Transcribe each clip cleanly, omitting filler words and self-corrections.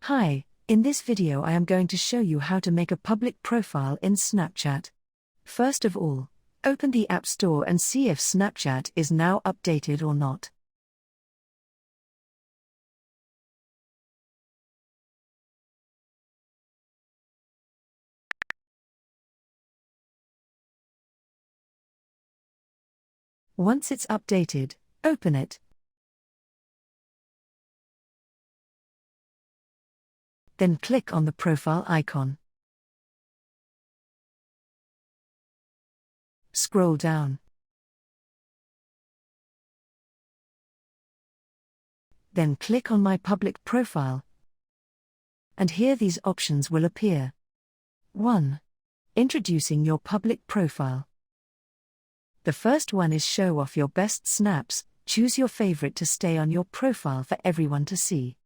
Hi, in this video I am going to show you how to make a public profile in Snapchat. First of all, open the App Store and see if Snapchat is now updated or not. Once it's updated, open it. Then click on the profile icon. Scroll down. Then click on My Public Profile. And here these options will appear. 1. Introducing your public profile. The first one is show off your best snaps. Choose your favorite to stay on your profile for everyone to see.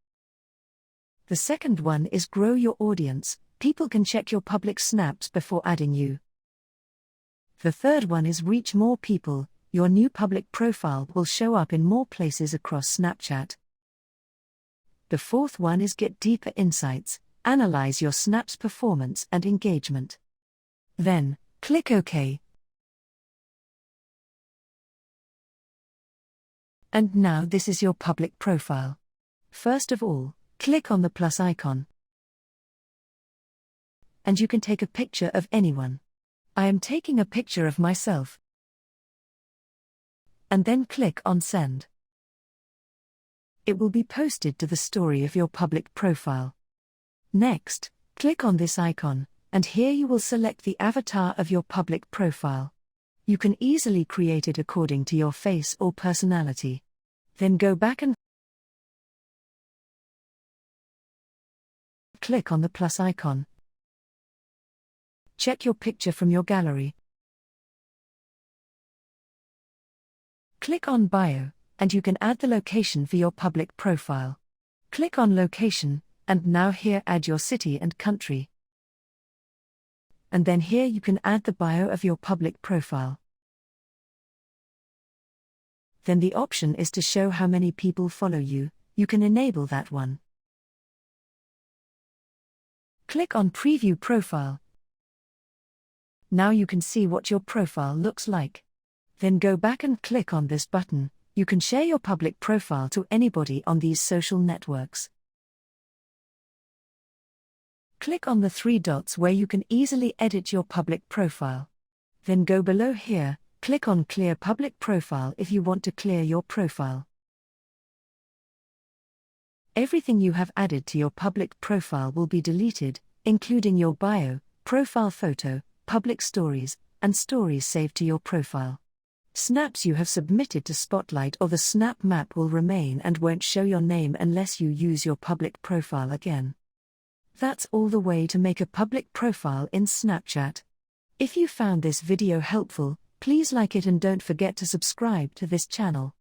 The second one is grow your audience. People can check your public snaps before adding you. The third one is reach more people. Your new public profile will show up in more places across Snapchat. The fourth one is get deeper insights. Analyze your snaps performance and engagement. Then, click OK. And now this is your public profile. First of all, click on the plus icon. And you can take a picture of anyone. I am taking a picture of myself. And then click on Send. It will be posted to the story of your public profile. Next, click on this icon, and here you will select the avatar of your public profile. You can easily create it according to your face or personality. Then go back and click on the plus icon. Check your picture from your gallery. Click on Bio, and you can add the location for your public profile. Click on Location, and now here add your city and country. And then here you can add the bio of your public profile. Then the option is to show how many people follow you. You can enable that one. Click on Preview Profile. Now you can see what your profile looks like. Then go back and click on this button. You can share your public profile to anybody on these social networks. Click on the three dots where you can easily edit your public profile. Then go below here, click on Clear Public Profile if you want to clear your profile. Everything you have added to your public profile will be deleted, including your bio, profile photo, public stories, and stories saved to your profile. Snaps you have submitted to Spotlight or the Snap Map will remain and won't show your name unless you use your public profile again. That's all the way to make a public profile in Snapchat. If you found this video helpful, please like it and don't forget to subscribe to this channel.